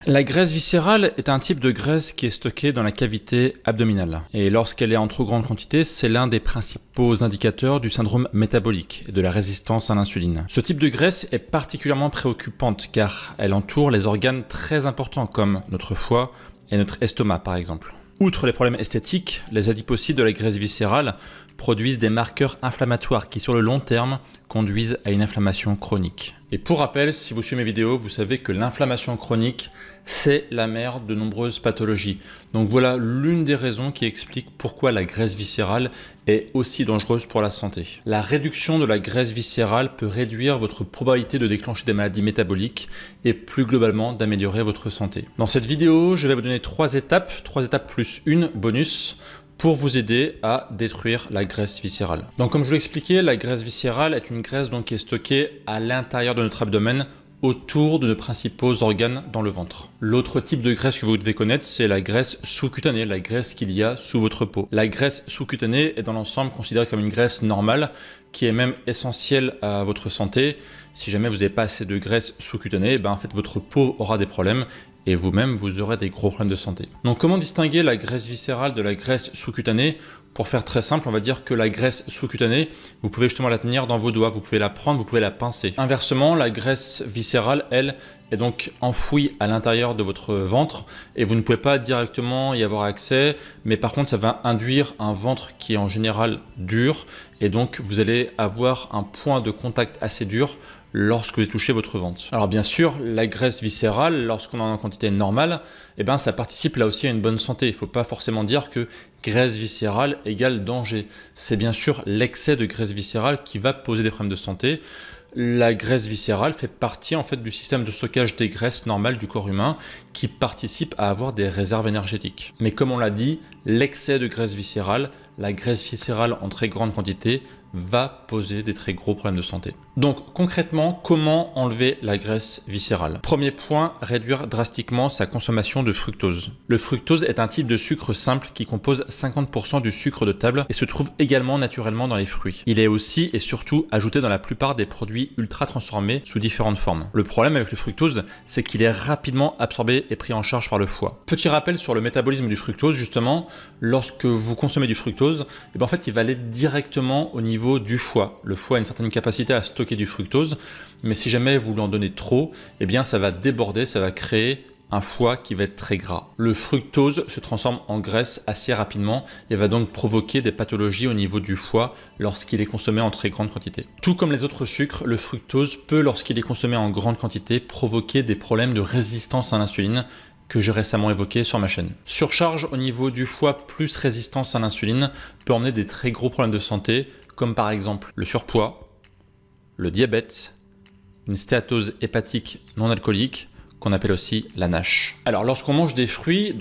La graisse viscérale est un type de graisse qui est stockée dans la cavité abdominale. Et lorsqu'elle est en trop grande quantité, c'est l'un des principaux indicateurs du syndrome métabolique et de la résistance à l'insuline. Ce type de graisse est particulièrement préoccupante car elle entoure les organes très importants comme notre foie et notre estomac par exemple. Outre les problèmes esthétiques, les adipocytes de la graisse viscérale produisent des marqueurs inflammatoires qui sur le long terme conduisent à une inflammation chronique. Et pour rappel, si vous suivez mes vidéos, vous savez que l'inflammation chronique, c'est la mère de nombreuses pathologies. Donc voilà l'une des raisons qui explique pourquoi la graisse viscérale est aussi dangereuse pour la santé. La réduction de la graisse viscérale peut réduire votre probabilité de déclencher des maladies métaboliques et plus globalement d'améliorer votre santé. Dans cette vidéo, je vais vous donner 3 étapes plus une bonus, pour vous aider à détruire la graisse viscérale. Donc comme je vous l'ai expliqué, la graisse viscérale est une graisse qui est stockée à l'intérieur de notre abdomen, autour de nos principaux organes dans le ventre. L'autre type de graisse que vous devez connaître, c'est la graisse sous-cutanée, la graisse qu'il y a sous votre peau. La graisse sous-cutanée est dans l'ensemble considérée comme une graisse normale, qui est même essentielle à votre santé. Si jamais vous n'avez pas assez de graisse sous-cutanée, en fait votre peau aura des problèmes et vous-même vous aurez des gros problèmes de santé. Donc comment distinguer la graisse viscérale de la graisse sous-cutanée? Pour faire très simple, on va dire que la graisse sous-cutanée, vous pouvez justement la tenir dans vos doigts, vous pouvez la prendre, vous pouvez la pincer. Inversement, la graisse viscérale, elle, est donc enfouie à l'intérieur de votre ventre et vous ne pouvez pas directement y avoir accès, mais par contre ça va induire un ventre qui est en général dur et donc vous allez avoir un point de contact assez dur lorsque vous touchez votre ventre. Alors bien sûr, la graisse viscérale, lorsqu'on en a en quantité normale, ça participe là aussi à une bonne santé. Il ne faut pas forcément dire que graisse viscérale égale danger. C'est bien sûr l'excès de graisse viscérale qui va poser des problèmes de santé. La graisse viscérale fait partie en fait du système de stockage des graisses normales du corps humain qui participe à avoir des réserves énergétiques. Mais comme on l'a dit, l'excès de graisse viscérale, la graisse viscérale en très grande quantité, va poser des très gros problèmes de santé. Donc concrètement, comment enlever la graisse viscérale? Premier point, réduire drastiquement sa consommation de fructose. Le fructose est un type de sucre simple qui compose 50% du sucre de table et se trouve également naturellement dans les fruits. Il est aussi et surtout ajouté dans la plupart des produits ultra transformés sous différentes formes. Le problème avec le fructose, c'est qu'il est rapidement absorbé et pris en charge par le foie. Petit rappel sur le métabolisme du fructose, justement, lorsque vous consommez du fructose, en fait il va aller directement au niveau du foie. Le foie a une certaine capacité à stocker du fructose, mais si jamais vous lui en donnez trop, ça va déborder, ça va créer un foie qui va être très gras. Le fructose se transforme en graisse assez rapidement et va donc provoquer des pathologies au niveau du foie lorsqu'il est consommé en très grande quantité. Tout comme les autres sucres, le fructose peut, lorsqu'il est consommé en grande quantité, provoquer des problèmes de résistance à l'insuline que j'ai récemment évoqué sur ma chaîne. Surcharge au niveau du foie plus résistance à l'insuline peut emmener des très gros problèmes de santé, comme par exemple le surpoids, le diabète, une stéatose hépatique non alcoolique, qu'on appelle aussi la NASH. Alors lorsqu'on mange des fruits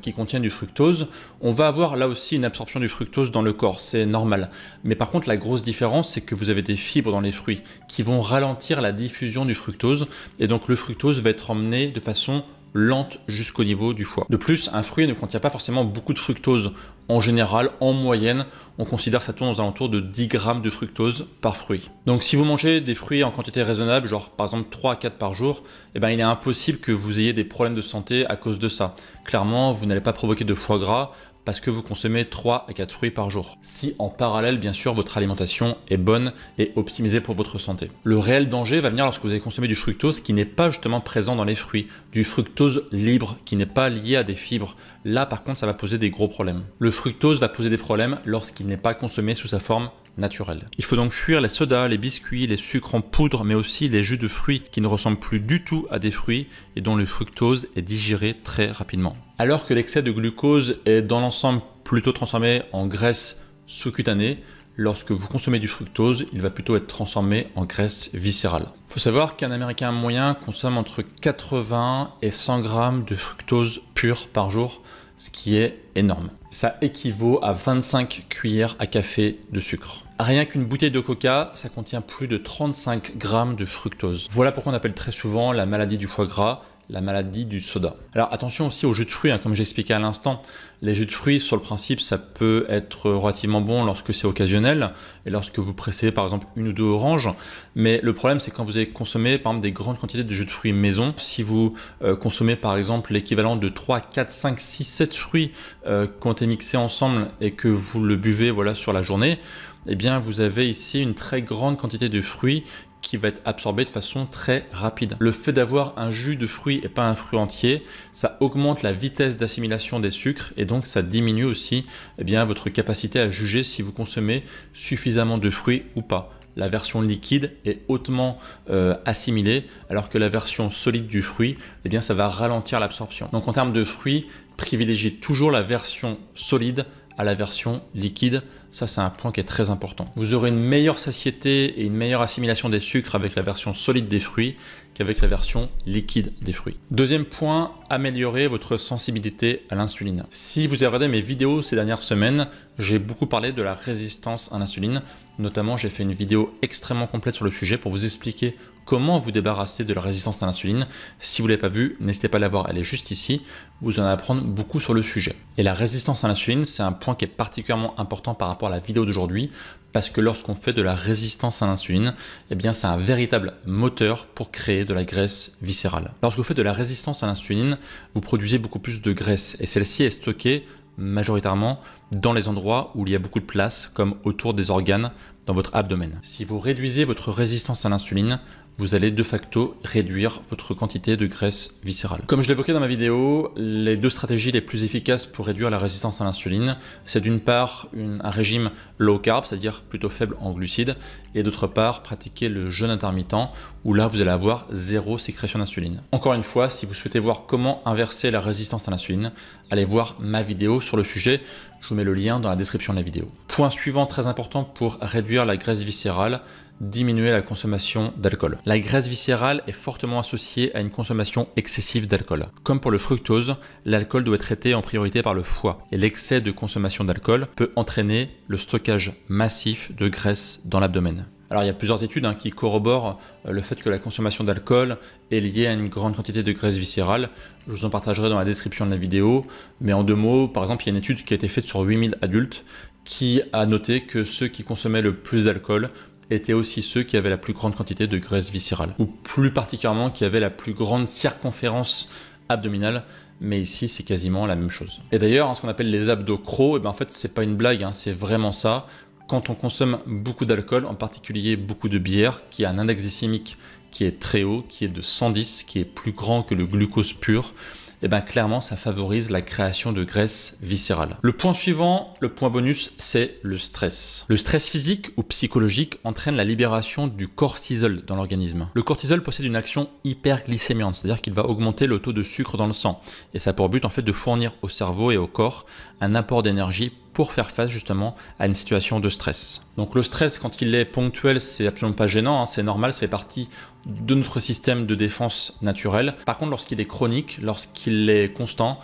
qui contiennent du fructose, on va avoir là aussi une absorption du fructose dans le corps, c'est normal. Mais par contre la grosse différence, c'est que vous avez des fibres dans les fruits qui vont ralentir la diffusion du fructose et donc le fructose va être emmené de façon lente jusqu'au niveau du foie. De plus, un fruit ne contient pas forcément beaucoup de fructose. En général, en moyenne, on considère que ça tourne aux alentours de 10 grammes de fructose par fruit. Donc si vous mangez des fruits en quantité raisonnable, genre par exemple 3 à 4 par jour, il est impossible que vous ayez des problèmes de santé à cause de ça. Clairement, vous n'allez pas provoquer de foie gras parce que vous consommez 3 à 4 fruits par jour. Si en parallèle, bien sûr, votre alimentation est bonne et optimisée pour votre santé. Le réel danger va venir lorsque vous avez consommé du fructose qui n'est pas justement présent dans les fruits, du fructose libre qui n'est pas lié à des fibres. Là, par contre, ça va poser des gros problèmes. Le fructose va poser des problèmes lorsqu'il n'est pas consommé sous sa forme naturelle. Il faut donc fuir les sodas, les biscuits, les sucres en poudre, mais aussi les jus de fruits qui ne ressemblent plus du tout à des fruits et dont le fructose est digéré très rapidement. Alors que l'excès de glucose est dans l'ensemble plutôt transformé en graisse sous-cutanée, lorsque vous consommez du fructose, il va plutôt être transformé en graisse viscérale. Il faut savoir qu'un Américain moyen consomme entre 80 et 100 grammes de fructose pur par jour, ce qui est énorme. Ça équivaut à 25 cuillères à café de sucre. Rien qu'une bouteille de coca, ça contient plus de 35 grammes de fructose. Voilà pourquoi on appelle très souvent la maladie du foie gras la maladie du soda. Alors attention aussi aux jus de fruits, hein, comme j'expliquais à l'instant, les jus de fruits sur le principe ça peut être relativement bon lorsque c'est occasionnel et lorsque vous pressez par exemple une ou deux oranges, mais le problème c'est quand vous avez consommé par exemple des grandes quantités de jus de fruits maison, si vous consommez par exemple l'équivalent de 3, 4, 5, 6, 7 fruits qui ont été mixés ensemble et que vous le buvez voilà, sur la journée, eh bien vous avez ici une très grande quantité de fruits qui va être absorbé de façon très rapide. Le fait d'avoir un jus de fruits et pas un fruit entier, ça augmente la vitesse d'assimilation des sucres et donc ça diminue aussi eh bien, votre capacité à juger si vous consommez suffisamment de fruits ou pas. La version liquide est hautement assimilée alors que la version solide du fruit, eh bien, ça va ralentir l'absorption. Donc en termes de fruits, privilégiez toujours la version solide à la version liquide. Ça, c'est un point qui est très important. Vous aurez une meilleure satiété et une meilleure assimilation des sucres avec la version solide des fruits qu'avec la version liquide des fruits. Deuxième point, améliorer votre sensibilité à l'insuline. Si vous avez regardé mes vidéos ces dernières semaines, j'ai beaucoup parlé de la résistance à l'insuline. Notamment, j'ai fait une vidéo extrêmement complète sur le sujet pour vous expliquer comment vous débarrasser de la résistance à l'insuline. Si vous ne l'avez pas vue, n'hésitez pas à la voir, elle est juste ici. Vous en allez apprendre beaucoup sur le sujet. Et la résistance à l'insuline, c'est un point qui est particulièrement important par rapport à la vidéo d'aujourd'hui, parce que lorsqu'on fait de la résistance à l'insuline, eh bien c'est un véritable moteur pour créer de la graisse viscérale. Lorsque vous faites de la résistance à l'insuline, vous produisez beaucoup plus de graisse et celle-ci est stockée majoritairement dans les endroits où il y a beaucoup de place, comme autour des organes dans votre abdomen. Si vous réduisez votre résistance à l'insuline, vous allez de facto réduire votre quantité de graisse viscérale. Comme je l'évoquais dans ma vidéo, les deux stratégies les plus efficaces pour réduire la résistance à l'insuline, c'est d'une part un régime low carb, c'est-à-dire plutôt faible en glucides, et d'autre part pratiquer le jeûne intermittent, où là vous allez avoir zéro sécrétion d'insuline. Encore une fois, si vous souhaitez voir comment inverser la résistance à l'insuline, allez voir ma vidéo sur le sujet, je vous mets le lien dans la description de la vidéo. Point suivant très important pour réduire la graisse viscérale, diminuer la consommation d'alcool. La graisse viscérale est fortement associée à une consommation excessive d'alcool. Comme pour le fructose, l'alcool doit être traité en priorité par le foie et l'excès de consommation d'alcool peut entraîner le stockage massif de graisse dans l'abdomen. Alors il y a plusieurs études qui corroborent le fait que la consommation d'alcool est liée à une grande quantité de graisse viscérale. Je vous en partagerai dans la description de la vidéo, mais en deux mots, par exemple, il y a une étude qui a été faite sur 8000 adultes qui a noté que ceux qui consommaient le plus d'alcool étaient aussi ceux qui avaient la plus grande quantité de graisse viscérale, ou plus particulièrement qui avaient la plus grande circonférence abdominale, mais ici c'est quasiment la même chose. Et d'ailleurs, ce qu'on appelle les abdos crocs, en fait c'est pas une blague, c'est vraiment ça. Quand on consomme beaucoup d'alcool, en particulier beaucoup de bière, qui a un index glycémique qui est très haut, qui est de 110, qui est plus grand que le glucose pur, clairement ça favorise la création de graisse viscérale. Le point suivant, le point bonus, c'est le stress. Le stress physique ou psychologique entraîne la libération du cortisol dans l'organisme. Le cortisol possède une action hyperglycémiante, c'est-à-dire qu'il va augmenter le taux de sucre dans le sang. Et ça a pour but en fait de fournir au cerveau et au corps un apport d'énergie pour faire face justement à une situation de stress. Donc le stress, quand il est ponctuel, c'est absolument pas gênant, c'est normal, ça fait partie de notre système de défense naturel. Par contre, lorsqu'il est chronique, lorsqu'il est constant,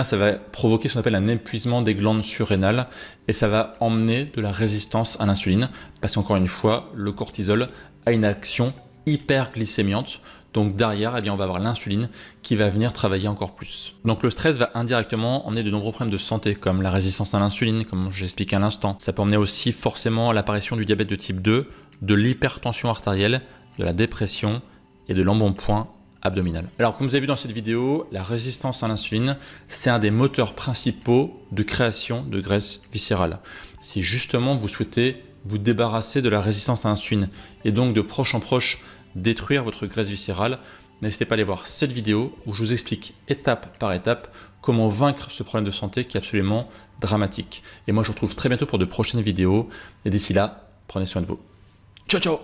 ça va provoquer ce qu'on appelle un épuisement des glandes surrénales et ça va emmener de la résistance à l'insuline parce qu'encore une fois, le cortisol a une action hyperglycémiante. Donc derrière, on va avoir l'insuline qui va venir travailler encore plus. Donc le stress va indirectement emmener de nombreux problèmes de santé, comme la résistance à l'insuline, comme j'expliquais à l'instant. Ça peut emmener aussi forcément l'apparition du diabète de type 2, de l'hypertension artérielle, de la dépression et de l'embonpoint abdominal. Alors comme vous avez vu dans cette vidéo, la résistance à l'insuline, c'est un des moteurs principaux de création de graisse viscérale. Si justement vous souhaitez vous débarrasser de la résistance à l'insuline et donc de proche en proche détruire votre graisse viscérale, n'hésitez pas à aller voir cette vidéo où je vous explique étape par étape comment vaincre ce problème de santé qui est absolument dramatique. Et moi je vous retrouve très bientôt pour de prochaines vidéos et d'ici là, prenez soin de vous. Ciao ciao.